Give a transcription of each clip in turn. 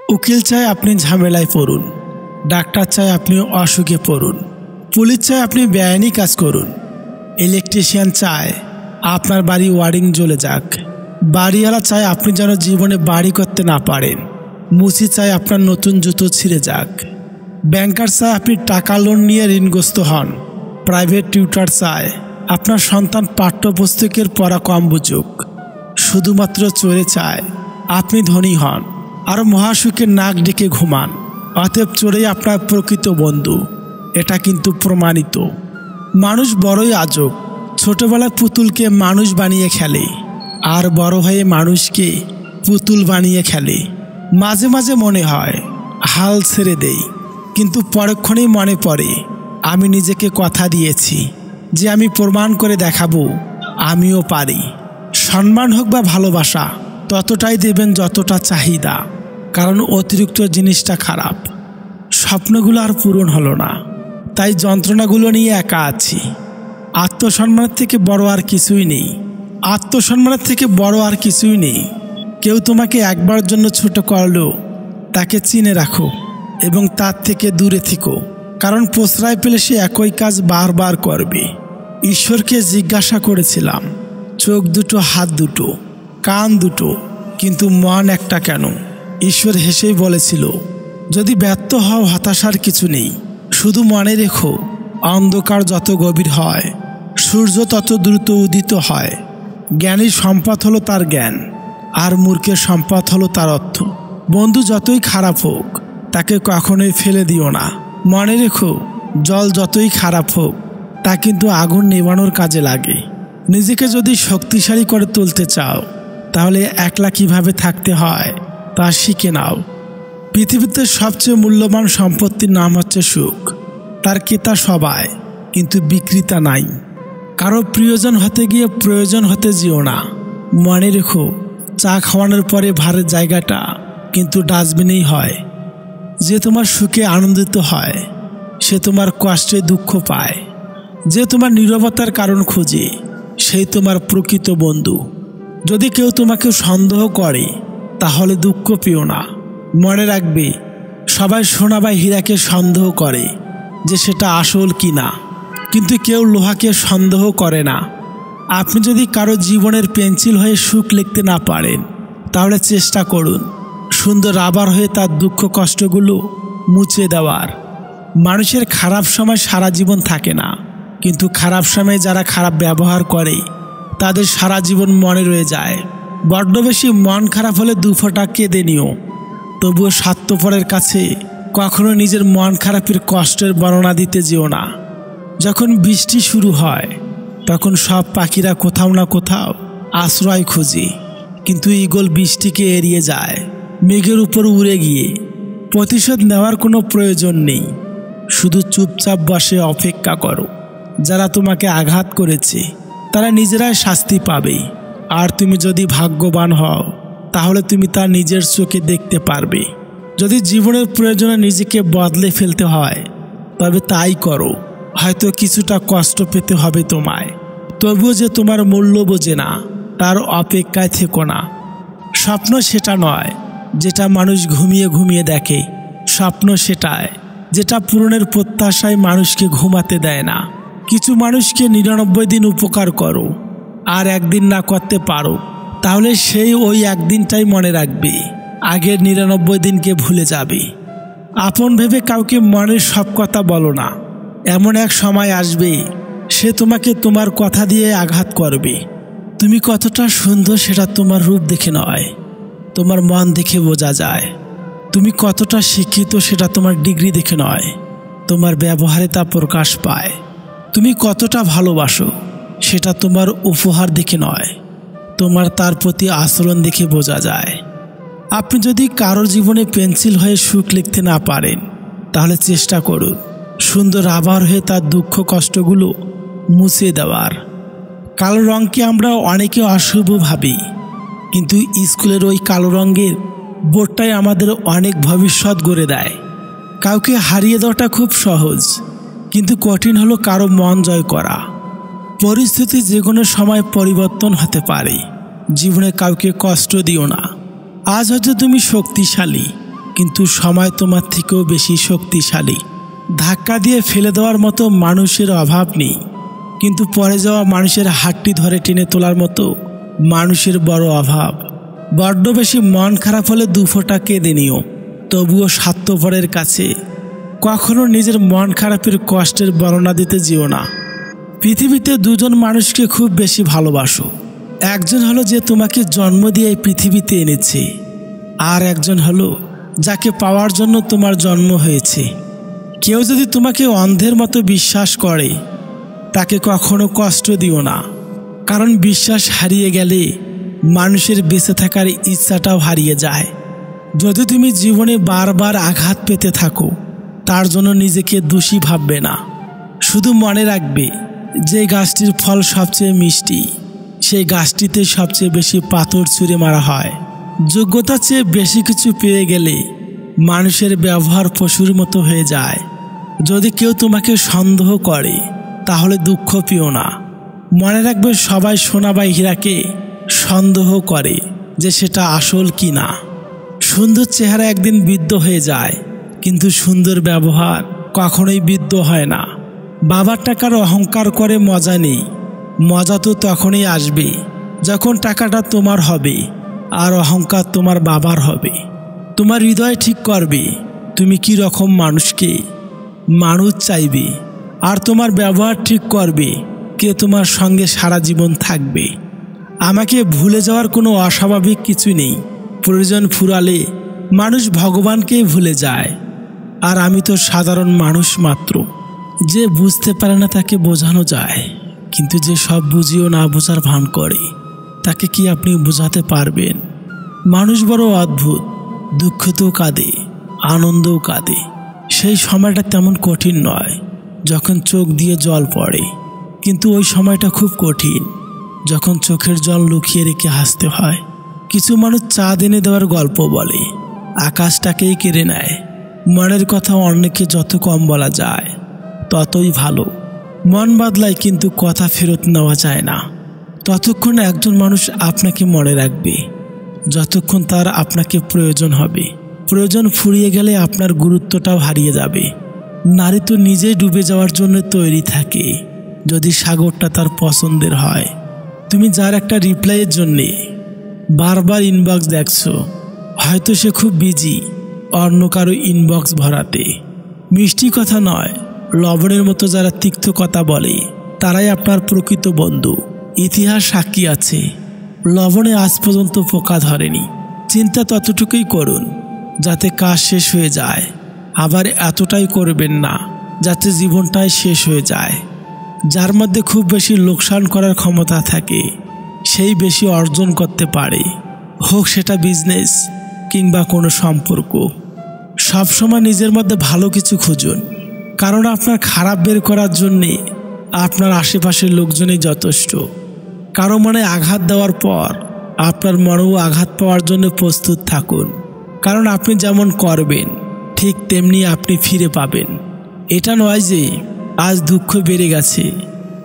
উকিল চায় আপনি ঝামেলায় পড়ুন, ডাক্তার চায় আপনি অসুখে পড়ুন, পুলিশ চায় আপনি বেআইনি কাজ করুন, ইলেকট্রিশিয়ান চায় আপনার বাড়ি ওয়ারিং জ্বলে যাক, বাড়িওয়ালা চায় আপনি যেন জীবনে বাড়ি করতে না পারেন, মুচি চায় আপনার নতুন জুতো ছিঁড়ে যাক, ব্যাংকার চায় আপনি টাকা লোন নিয়ে ঋণগ্রস্ত হন, প্রাইভেট টিউটর চায় আপনার সন্তান পাঠ্যপুস্তকের পড়া কম বুঝুক, শুধুমাত্র চোরে চায় আপনি ধনী হন আর মহাসুখে নাক ডেকে ঘুমান। অতএব চোরেই আপনার প্রকৃত বন্ধু, এটা কিন্তু প্রমাণিত। মানুষ বড়ই আজব, ছোটবেলায় পুতুলকে মানুষ বানিয়ে খেলে আর বড় হয়ে মানুষকে পুতুল বানিয়ে খেলে। মাঝে মাঝে মনে হয় হাল ছেড়ে দেই, কিন্তু পরক্ষণেই মনে পড়ে আমি নিজেকে কথা দিয়েছি যে আমি প্রমাণ করে দেখাবো আমিও পারি। সম্মান হোক বা ভালোবাসা ততটাই দেবেন যতটা চাহিদা, কারণ অতিরিক্ত জিনিসটা খারাপ। স্বপ্নগুলো আর পূরণ হলো না, তাই যন্ত্রণাগুলো নিয়ে একা আছি। আত্মসম্মানের থেকে বড় আর কিছুই নেই, আত্মসম্মানের থেকে বড় আর কিছুই নেই। কেউ তোমাকে একবার জন্য ছোট করলেও তাকে চিনে রাখো এবং তার থেকে দূরে থেকো, কারণ প্রশ্রয় পেলে সে একই কাজ বারবার করবে। ঈশ্বরকে জিজ্ঞাসা করেছিলাম, চোখ দুটো, হাত দুটো, কান দুটো, কিন্তু মন একটা কেন? ঈশ্বর হেসেই বলেছিল, যদি ব্যর্থ হও হতাশার কিছু নেই, শুধু মনে রেখো অন্ধকার যত গভীর হয় সূর্য তত দ্রুত উদিত হয়। জ্ঞানীর সম্পদ হলো তার জ্ঞান, আর মূর্খের সম্পদ হলো তার অর্থ। বন্ধু যতই খারাপ হোক তাকে কখনোই ফেলে দিও না। মনে রেখো জল যতই খারাপ হোক তা কিন্তু আগুন নেভানোর কাজে লাগে। নিজেকে যদি শক্তিশালী করে তুলতে চাও তাহলে একলা কিভাবে থাকতে হয় তা শিখে নাও। পৃথিবীতে সবচেয়ে মূল্যবান সম্পত্তির নাম হচ্ছে সুখ। তার ক্রেতা সবাই, কিন্তু বিক্রেতা নাই। কারো প্রিয়জন হতে গিয়ে প্রয়োজন হতে যেও না। মনে রেখো চা খাওয়ানোর পরে ভারের জায়গাটা কিন্তু ডাস্টবিনেই হয়। যে তোমার সুখে আনন্দিত হয় সে তোমার কষ্টে দুঃখ পায়। যে তোমার নীরবতার কারণ খোঁজে সেই তোমার প্রকৃত বন্ধু। যদি কেউ তোমাকে সন্দেহ করে তাহলে দুঃখ পেও না। মনে রাখবে সবাই সোনা বা হীরাকে সন্দেহ করে যে সেটা আসল কি না, কিন্তু কেউ লোহাকে সন্দেহ করে না। আপনি যদি কারো জীবনের পেন্সিল হয়ে সুখ লিখতে না পারেন তাহলে চেষ্টা করুন সুন্দর রাবার হয়ে তার দুঃখ কষ্টগুলো মুছে দেওয়ার। মানুষের খারাপ সময় সারা জীবন থাকে না, কিন্তু খারাপ সময়ে যারা খারাপ ব্যবহার করে তাদের সারা জীবন মনে রয়ে যায়। বড্ড বেশি মন খারাপ হলে 2 ফোঁটা কেঁদে নিও, তবুও স্বার্থপরের কাছে কখনো নিজের মন খারাপের কষ্টের বর্ণনা দিতে যেও না। যখন বৃষ্টি শুরু হয় তখন সব পাখিরা কোথাও না কোথাও আশ্রয় খোঁজে, কিন্তু ঈগল বৃষ্টিকে এড়িয়ে যায় মেঘের উপর উড়ে গিয়ে। প্রতিশোধ নেওয়ার কোনো প্রয়োজন নেই, শুধু চুপচাপ বসে অপেক্ষা করো। যারা তোমাকে আঘাত করেছে তারা নিজেরাই শাস্তি পাবে, আর তুমি যদি ভাগ্যবান হও তাহলে তুমি তা নিজের চোখে দেখতে পারবে। যদি জীবনের প্রয়োজনে নিজেকে বদলে ফেলতে হয় তবে তাই করো। হয়তো কিছুটা কষ্ট পেতে হবে তোমায়, তবুও যে তোমার মূল্য বোঝে না তার অপেক্ষায় থেকো না। স্বপ্ন সেটা নয় যেটা মানুষ ঘুমিয়ে ঘুমিয়ে দেখে, স্বপ্ন সেটাই যেটা পূরণের প্রত্যাশায় মানুষকে ঘুমাতে দেয় না। কিছু মানুষকে 99 দিন উপকার করো, আর একদিন না করতে পারো, তাহলে সেই ওই একদিনটাই মনে রাখবে, আগের 99 দিনকে ভুলে যাবে। আপন ভেবে কাউকে মনের সব কথা বলো না। এমন এক সময় আসবে সে তোমাকে তোমার কথা দিয়ে আঘাত করবে। তুমি কতটা সুন্দর সেটা তোমার রূপ দেখে নয়, তোমার মন দেখে বোঝা যায়। তুমি কতটা শিক্ষিত সেটা তোমার ডিগ্রি দেখে নয়, তোমার ব্যবহারে তা প্রকাশ পায়। তুমি কতটা ভালোবাসো সেটা তোমার উপহার দেখে নয়, তোমার তার প্রতি আচরণ দেখে বোঝা যায়। আপনি যদি কারোর জীবনে পেন্সিল হয়ে সুখ লিখতে না পারেন তাহলে চেষ্টা করুন সুন্দর রাবার হয়ে তার দুঃখ কষ্টগুলো মুছে দেওয়ার। কালো রঙকে আমরা অনেকে অশুভ ভাবি, কিন্তু স্কুলের ওই কালো রঙের বোর্ডটাই আমাদের অনেক ভবিষ্যৎ গড়ে দেয়। কাউকে হারিয়ে দেওয়াটা খুব সহজ, কিন্তু কঠিন হলো কারো মন জয় করা। পরিস্থিতি যে কোনো সময় পরিবর্তন হতে পারে। জীবনে কাউকে কষ্ট দিও না। আজ হয়তো তুমি শক্তিশালী, কিন্তু সময় তোমার থেকেও বেশি শক্তিশালী। ধাক্কা দিয়ে ফেলে দেওয়ার মতো মানুষের অভাব নেই, কিন্তু পরে যাওয়া মানুষের হাতটি ধরে টেনে তোলার মতো মানুষের বড় অভাব। বড্ড বেশি মন খারাপ হলে 2 ফোঁটা কেঁদে নিও, তবুও স্বার্থপরের কাছে কখনো নিজের মন খারাপের কষ্টের বর্ণনা দিতে যেও না। পৃথিবীতে 2 জন মানুষকে খুব বেশি ভালোবাসো। একজন হলো যে তোমাকে জন্ম দিয়ে এই পৃথিবীতে এনেছে, আর একজন হলো যাকে পাওয়ার জন্য তোমার জন্ম হয়েছে। কেউ যদি তোমাকে অন্ধের মতো বিশ্বাস করে, তাকে কখনো কষ্ট দিও না, কারণ বিশ্বাস হারিয়ে গেলে মানুষের বেঁচে থাকার ইচ্ছাটাও হারিয়ে যায়। যদি তুমি জীবনে বারবার আঘাত পেতে থাকো, তার জন্য নিজেকে দোষী ভাববে না। শুধু মনে রাখবে, যে গাছটির ফল সবচেয়ে মিষ্টি, সেই গাছটিতে সবচেয়ে বেশি পাথর ছুঁড়ে মারা হয়। যোগ্যতার চেয়ে বেশি কিছু পেয়ে গেলে মানুষের ব্যবহার পশুর মতো হয়ে যায়। যদি কেউ তোমাকে সন্দেহ করে, তাহলে দুঃখ পেও না। মনে রাখবে, সবাই সোনা বা হীরাকে সন্দেহ করে যে সেটা আসল কি না। সুন্দর চেহারা একদিন বৃদ্ধ হয়ে যায়, কিন্তু সুন্দর ব্যবহার কখনোই বৃদ্ধ হয় না। বাবার টাকার অহংকার করে মজা নেই। মজা তো তখনই আসবে যখন টাকাটা তোমার হবে আর অহংকার তোমার বাবার হবে। তোমার হৃদয় ঠিক করবে তুমি কি রকম মানুষকে মানুষ চাইবে, আর তোমার ব্যবহার ঠিক করবে কে তোমার সঙ্গে সারা জীবন থাকবে। আমাকে ভুলে যাওয়ার কোনো অস্বাভাবিক কিছু নেই। প্রয়োজন ফুরালে মানুষ ভগবানকেই ভুলে যায়, আর আমি তো সাধারণ মানুষ মাত্র। যে বুঝতে পারে না তাকে বোঝানো যায়, কিন্তু যে সব বুঝিও না বোঝার ভান করে, তাকে কি আপনি বোঝাতে পারবেন? মানুষ বড় অদ্ভুত, দুঃখতেও কাঁদে, আনন্দও কাঁদে। সেই সময়টা তেমন কঠিন নয় যখন চোখ দিয়ে জল পড়ে, কিন্তু ওই সময়টা খুব কঠিন যখন চোখের জল লুকিয়ে রেখে হাসতে হয়। কিছু মানুষ চাঁদ এনে দেওয়ার গল্প বলে, আকাশটাকেই কেড়ে নেয়। মনের কথা অন্যকে যত কম বলা যায় ততই ভালো। মন বদলায়, কিন্তু কথা ফেরত নেওয়া যায় না। ততক্ষণ একজন মানুষ আপনাকে মনে রাখবে যতক্ষণ তার আপনাকে প্রয়োজন হবে। প্রয়োজন ফুরিয়ে গেলে আপনার গুরুত্বটাও হারিয়ে যাবে। নারী তো নিজেই ডুবে যাওয়ার জন্য তৈরি থাকে, যদি সাগরটা তার পছন্দের হয়। তুমি যার একটা রিপ্লাইয়ের জন্যে বারবার ইনবক্স দেখছো, হয়তো সে খুব বিজি অন্য কারো ইনবক্স ভরাতে। মিষ্টি কথা নয়, লবণের মতো যারা তিক্ত কথা বলে তারাই আপনার প্রকৃত বন্ধু। ইতিহাস সাক্ষী আছে, লবণে আজ পর্যন্ত পোকা ধরেনি। চিন্তা ততটুকুই করুন যাতে কাজ শেষ হয়ে যায়, আবার এতটাই করবেন না যাতে জীবনটাই শেষ হয়ে যায়। যার মধ্যে খুব বেশি লোকসান করার ক্ষমতা থাকে, সেই বেশি অর্জন করতে পারে, হোক সেটা বিজনেস কিংবা কোনো সম্পর্ক। সবসময় নিজের মধ্যে ভালো কিছু খুঁজুন, কারণ আপনার খারাপ বের করার জন্যে আপনার আশেপাশের লোকজনই যথেষ্ট। কারো মনে আঘাত দেওয়ার পর আপনার মনেও আঘাত পাওয়ার জন্য প্রস্তুত থাকুন, কারণ আপনি যেমন করবেন ঠিক তেমনি আপনি ফিরে পাবেন। এটা নয় যে আজ দুঃখ বেড়ে গেছে,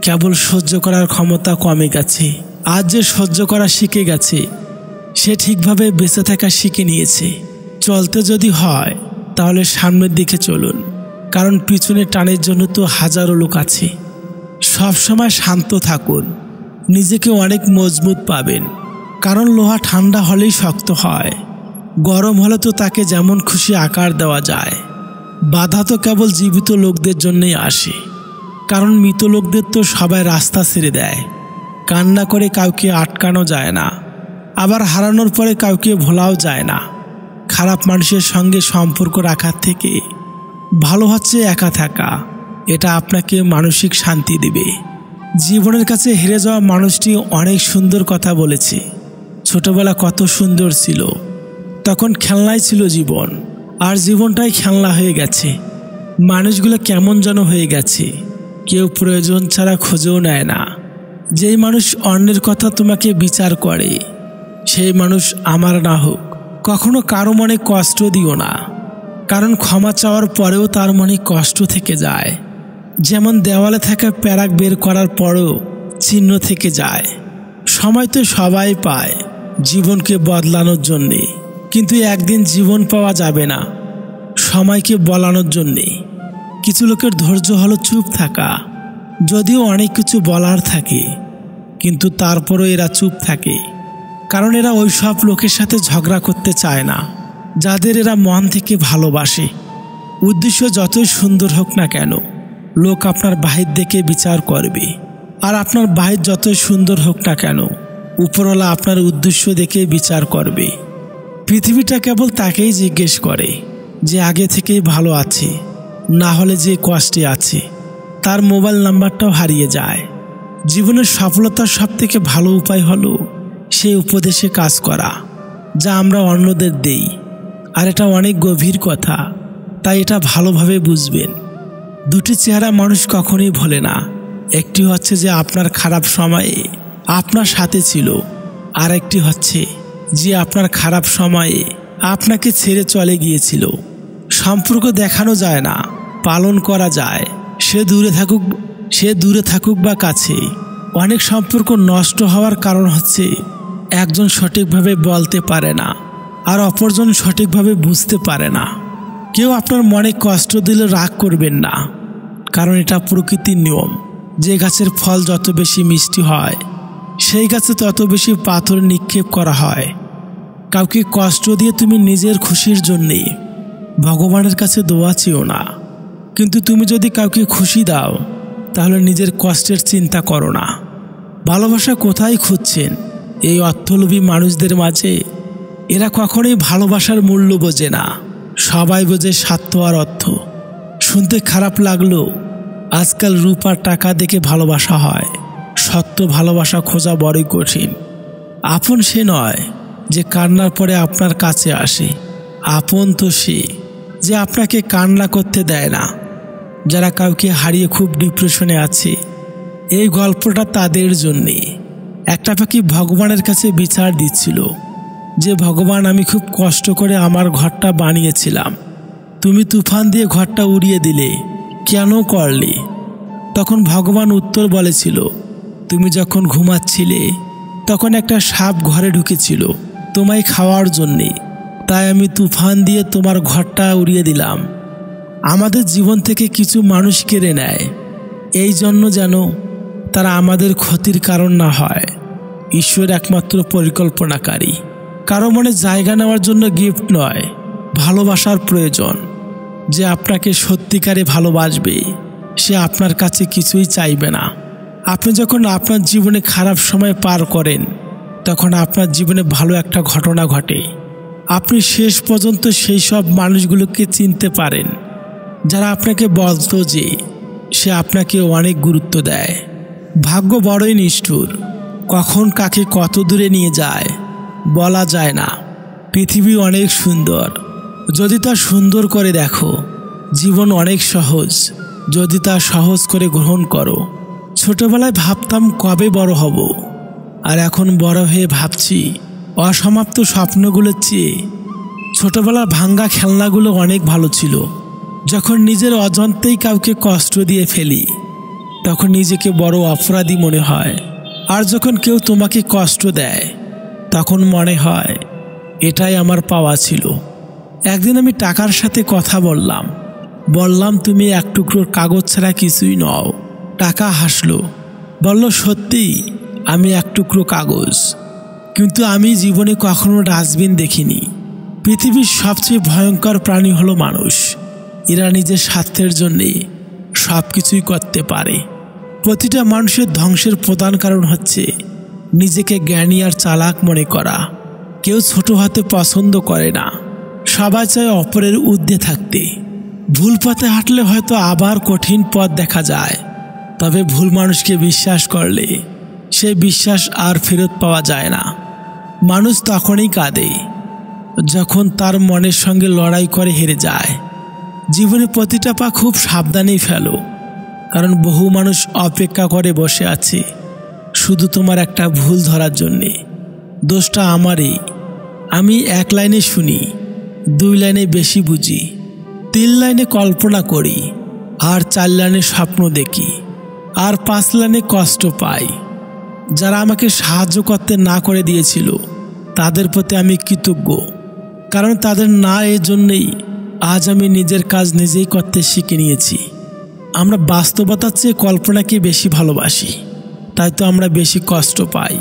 কেবল সহ্য করার ক্ষমতা কমে গেছে। আজ যে সহ্য করা শিখে গেছে, সে ঠিকভাবে বেঁচে থাকা শিখে নিয়েছে। চলতে যদি হয় তাহলে সামনের দিকে চলুন, কারণ পিছনে টানের জন্য তো হাজারো লোক আছে। সবসময় শান্ত থাকুন, নিজেকে অনেক মজবুত পাবেন, কারণ লোহা ঠান্ডা হলেই শক্ত হয়, গরম হলে তো তাকে যেমন খুশি আকার দেওয়া যায়। বাধা তো কেবল জীবিত লোকদের জন্যই আসে, কারণ মৃত লোকদের তো সবাই রাস্তা ছেড়ে দেয়। কান্না করে কাউকে আটকানো যায় না, আবার হারানোর পরে কাউকে ভোলাও যায় না। খারাপ মানুষের সঙ্গে সম্পর্ক রাখার থেকে ভালো হচ্ছে একা থাকা। এটা আপনাকে মানসিক শান্তি দেবে। জীবনের কাছে হেরে যাওয়া মানুষটি অনেক সুন্দর কথা বলেছে। ছোটবেলা কত সুন্দর ছিল, তখন খেলনাই ছিল জীবন, আর জীবনটাই খেলনা হয়ে গেছে। মানুষগুলো কেমন যেন হয়ে গেছে, কেউ প্রয়োজন ছাড়া খোঁজেও নেয় না। যেই মানুষ অন্যের কথা তোমাকে বিচার করে, সেই মানুষ আমার না হোক। কখনো কারো মনে কষ্ট দিও না, কারণ ক্ষমা চাওয়ার পরেও তার মনে কষ্ট থেকে যায়। যেমন দেওয়ালে থাকা প্যারাক বের করার পরও চিহ্ন থেকে যায়। সময় তো সবাই পায় জীবনকে বদলানোর জন্যে, কিন্তু একদিন জীবন পাওয়া যাবে না সময়কে বলানোর জন্যে। কিছু লোকের ধৈর্য হলো চুপ থাকা, যদিও অনেক কিছু বলার থাকে, কিন্তু তারপরও এরা চুপ থাকে, কারণ এরা ওই সব লোকের সাথে ঝগড়া করতে চায় না যাদের এরা মন থেকে ভালোবাসে। উদ্দেশ্য যতই সুন্দর হোক না কেন, লোক আপনার বাহির দেখে বিচার করবে, আর আপনার বাহির যতই সুন্দর হোক না কেন, উপরওয়ালা আপনার উদ্দেশ্য দেখে বিচার করবে। পৃথিবীটা কেবল তাকেই জিজ্ঞেস করে যে আগে থেকেই ভালো আছে, না হলে যে কষ্টে আছে। তার মোবাইল নাম্বারটাও হারিয়ে যায়। জীবনের সফলতার সবথেকে ভালো উপায় হলো সেই উপদেশে কাজ করা যা আমরা অন্যদের দেই। আর এটা অনেক গভীর কথা, তাই এটা ভালোভাবে বুঝবেন। দুটি চেহারা মানুষ কখনোই ভোলে না। একটি হচ্ছে যে আপনার খারাপ সময়ে আপনার সাথে ছিল, আর একটি হচ্ছে যে আপনার খারাপ সময়ে আপনাকে ছেড়ে চলে গিয়েছিল। সম্পর্ক দেখানো যায় না, পালন করা যায়। সে দূরে থাকুক বা কাছে। অনেক সম্পর্ক নষ্ট হওয়ার কারণ হচ্ছে একজন সঠিকভাবে বলতে পারে না, আর অপরজন সঠিকভাবে বুঝতে পারে না। কেউ আপনার মনে কষ্ট দিলে রাগ করবেন না, কারণ এটা প্রকৃতির নিয়ম যে গাছের ফল যত বেশি মিষ্টি হয় সেই গাছে তত বেশি পাথর নিক্ষেপ করা হয়। কাউকে কষ্ট দিয়ে তুমি নিজের খুশির জন্যে ভগবানের কাছে দোয়া চেও না, কিন্তু তুমি যদি কাউকে খুশি দাও তাহলে নিজের কষ্টের চিন্তা করো না। ভালোবাসা কোথায় খুঁজছেন? এই অর্থলোভী মানুষদের মাঝে। এরা কখনোই ভালোবাসার মূল্য বোঝে না, সবাই বোঝে স্বার্থ আর অর্থ। শুনতে খারাপ লাগলো, আজকাল রূপ আর টাকা দেখে ভালোবাসা হয়। সত্য ভালোবাসা খোঁজা বড়ই কঠিন। আপন সে নয় যে কান্নার পরে আপনার কাছে আসে, আপন তো সে যে আপনাকে কান্না করতে দেয় না। যারা কাউকে হারিয়ে খুব ডিপ্রেশনে আছে, এই গল্পটা তাদের জন্যে। একটা পাখি ভগবানের কাছে বিচার দিচ্ছিল যে ভগবান, আমি খুব কষ্ট করে আমার ঘরটা বানিয়েছিলাম, তুমি তুফান দিয়ে ঘরটা উড়িয়ে দিলে, কেন করলে? তখন ভগবান উত্তর বলেছিল, তুমি যখন ঘুমাচ্ছিলে তখন একটা সাপ ঘরে ঢুকেছিল তোমায় খাওয়ার জন্যে, তাই আমি তুফান দিয়ে তোমার ঘরটা উড়িয়ে দিলাম। আমাদের জীবন থেকে কিছু মানুষ কেড়ে নেয় এই জন্য যেন তারা আমাদের ক্ষতির কারণ না হয়। ঈশ্বর একমাত্র পরিকল্পনাকারী। কারো মনে জায়গা নেওয়ার জন্য গিফট নয়, ভালোবাসার প্রয়োজন। যে আপনাকে সত্যিকারে ভালোবাসবে সে আপনার কাছে কিছুই চাইবে না। আপনি যখন আপনার জীবনে খারাপ সময় পার করেন তখন আপনার জীবনে ভালো একটা ঘটনা ঘটে। আপনি শেষ পর্যন্ত সেই সব মানুষগুলোকে চিনতে পারেন যারা আপনাকে বলতো যে সে আপনাকে অনেক গুরুত্ব দেয়। ভাগ্য বড়ই নিষ্ঠুর, কখন কাকে কত দূরে নিয়ে যায় বলা যায় না। পৃথিবী অনেক সুন্দর, যদি তা সুন্দর করে দেখো। জীবন অনেক সহজ, যদি তা সহজ করে গ্রহণ করো। ছোটবেলায় ভাবতাম কবে বড় হব, আর এখন বড় হয়ে ভাবছি অসমাপ্ত স্বপ্নগুলোর চেয়ে ছোটবেলার ভাঙ্গা খেলনাগুলো অনেক ভালো ছিল। যখন নিজের অজান্তেই কাউকে কষ্ট দিয়ে ফেলি তখন নিজেকে বড় অপরাধী মনে হয়, আর যখন কেউ তোমাকে কষ্ট দেয় তখন মনে হয় এটাই আমার পাওয়া ছিল। একদিন আমি টাকার সাথে কথা বললাম তুমি এক টুকরো কাগজ ছাড়া কিছুই নও। টাকা হাসলো, বলল সত্যি আমি এক টুকরো কাগজ। কিন্তু আমি জীবনে কখনো ডাস্টবিন দেখিনি। পৃথিবীর সবচেয়ে ভয়ঙ্কর প্রাণী হলো মানুষ। এরা নিজের স্বার্থের জন্যে সব কিছুই করতে পারে। প্রতিটা মানুষের ধ্বংসের প্রধান কারণ হচ্ছে নিজেকে জ্ঞানী আর চালাক মনে করা। কেউ ছোট হতে পছন্দ করে না, সবাই চায় অপরের ঊর্ধ্বে থাকতে। ভুল পথে হাঁটলে হয়তো আবার কঠিন পথ দেখা যায়, তবে ভুল মানুষকে বিশ্বাস করলে সেই বিশ্বাস আর ফেরত পাওয়া যায় না। মানুষ তখনই কাঁদে যখন তার মনের সঙ্গে লড়াই করে হেরে যায়। জীবনে প্রতিটা পা খুব সাবধানেই ফেলো, কারণ বহু মানুষ অপেক্ষা করে বসে আছে শুধু তোমার একটা ভুল ধরার জন্যে। দোষটা আমারই। আমি এক লাইনে শুনি, 2 লাইনে বেশি বুঝি, 3 লাইনে কল্পনা করি, আর 4 লাইনে স্বপ্ন দেখি, আর 5 লাইনে কষ্ট পাই। যারা আমাকে সাহায্য করতে না করে দিয়েছিল তাদের প্রতি আমি কৃতজ্ঞ, কারণ তাদের না এই জন্যেই আজ আমি নিজের কাজ নিজেই করতে শিখে নিয়েছি। আমরা বাস্তবতার চেয়ে কল্পনাকে বেশি ভালোবাসি, তাই তো আমরা বেশি কষ্ট পাই।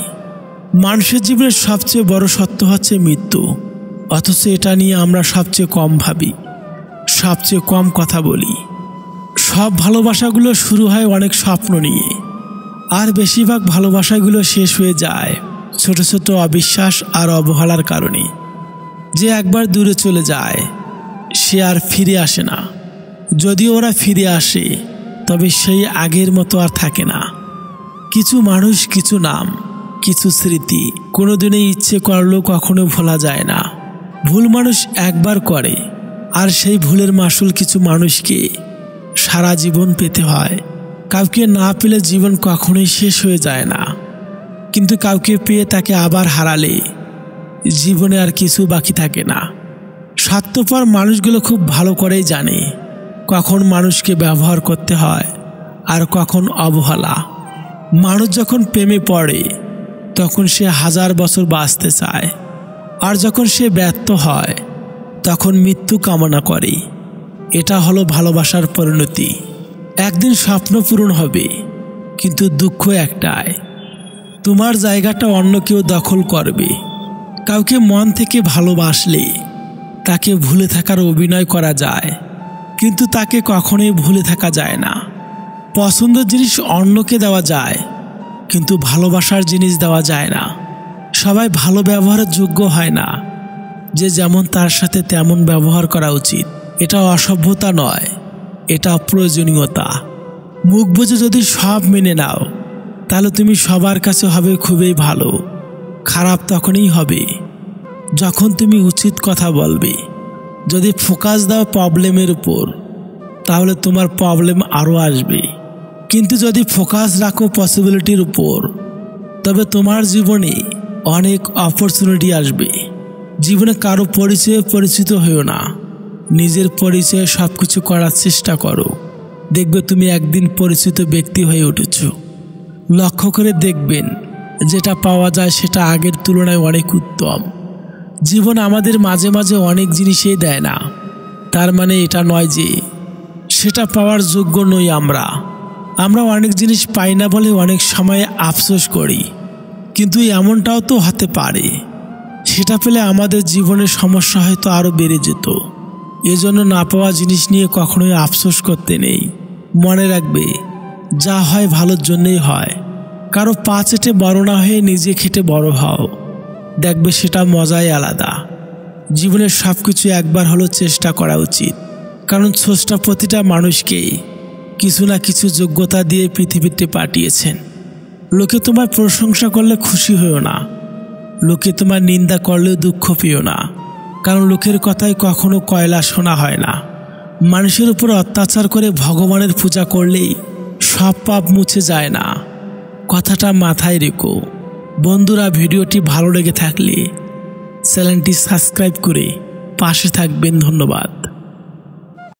মানুষের জীবনের সবচেয়ে বড় সত্য হচ্ছে মৃত্যু, অথচ এটা নিয়ে আমরা সবচেয়ে কম ভাবি, সবচেয়ে কম কথা বলি। সব ভালোবাসাগুলো শুরু হয় অনেক স্বপ্ন নিয়ে, আর বেশিরভাগ ভালোবাসাগুলো শেষ হয়ে যায় ছোট ছোট অবিশ্বাস আর অবহেলার কারণে। যে একবার দূরে চলে যায় সে আর ফিরে আসে না, যদিও ওরা ফিরে আসে তবে সেই আগের মতো আর থাকে না। কিছু মানুষ, কিছু নাম, কিছু স্মৃতি কোনোদিনই ইচ্ছে করলেও কখনো ভোলা যায় না। ভুল মানুষ একবার করে, আর সেই ভুলের মাসুল কিছু মানুষকে সারা জীবন পেতে হয়। কাউকে না পেলে জীবন কখনোই শেষ হয়ে যায় না, কিন্তু কাউকে পেয়ে তাকে আবার হারালে জীবনে আর কিছু বাকি থাকে না। স্বার্থপর মানুষগুলো খুব ভালো করেই জানে কখন মানুষকে ব্যবহার করতে হয় আর কখন অবহেলা। মানুষ যখন প্রেমে পড়ে তখন সে 1000 বছর বাঁচতে চায়, আর যখন সে ব্যর্থ হয় তখন মৃত্যু কামনা করে। এটা হলো ভালোবাসার পরিণতি। একদিন স্বপ্ন পূরণ হবে, কিন্তু দুঃখ একটাই, তোমার জায়গাটা অন্য কেউ দখল করবে। কাউকে মন থেকে ভালোবাসলে তাকে ভুলে থাকার অভিনয় করা যায়, কিন্তু তাকে কখনোই ভুলে থাকা যায় না। পছন্দের জিনিস অন্যকে দেওয়া যায়, কিন্তু ভালোবাসার জিনিস দেওয়া যায় না। সবাই ভালো ব্যবহারের যোগ্য হয় না, যে যেমন তার সাথে তেমন ব্যবহার করা উচিত। এটা অসভ্যতা নয়, এটা প্রয়োজনীয়তা। মুখ বুজে যদি সব মেনে নাও তাহলে তুমি সবার কাছে হবে খুবই ভালো। খারাপ তখনই হবে যখন তুমি উচিত কথা বলবে। যদি ফোকাস দাও প্রবলেমের উপর তাহলে তোমার প্রবলেম আরও আসবে, কিন্তু যদি ফোকাস রাখো পসিবিলিটির উপর তবে তোমার জীবনে অনেক অপরচুনিটি আসবে। জীবনে কারো পরিচয়ে পরিচিত হয়েও না, নিজের পরিচয়ে সব কিছু করার চেষ্টা করো। দেখবে তুমি একদিন পরিচিত ব্যক্তি হয়ে উঠেছ। লক্ষ্য করে দেখবেন যেটা পাওয়া যায় সেটা আগের তুলনায় অনেক উত্তম। জীবন আমাদের মাঝে মাঝে অনেক জিনিসই দেয় না, তার মানে এটা নয় যে সেটা পাওয়ার যোগ্য নই। আমরা অনেক জিনিস পাই না বলে অনেক সময় আফসোস করি, কিন্তু এমনটাও তো হতে পারে সেটা পেলে আমাদের জীবনের সমস্যা হয়তো আরও বেড়ে যেত। এজন্য না পাওয়া জিনিস নিয়ে কখনোই আফসোস করতে নেই। মনে রাখবে, যা হয় ভালোর জন্যই হয়। কারো পা চেটে বড় না হয়ে নিজে খেটে বড় হও, দেখবে সেটা মজাই আলাদা। জীবনের সব কিছু একবার হলো চেষ্টা করা উচিত, কারণ স্রষ্টা প্রতিটা মানুষকেই কিছু না কিছু যোগ্যতা দিয়ে পৃথিবীতে পাঠিয়েছেন। লোকে তোমার প্রশংসা করলে খুশি হও না, লোকে তোমার নিন্দা করলেও দুঃখ পেও না, কারণ লোকের কথায় কখনো কয়লা শোনা হয় না। মানুষের উপর অত্যাচার করে ভগবানের পূজা করলেই সব পাপ মুছে যায় না, কথাটা মাথায় রেখো। বন্ধুরা, ভিডিওটি ভালো লেগে থাকলে চ্যানেলটি সাবস্ক্রাইব করে পাশে থাকবেন। ধন্যবাদ।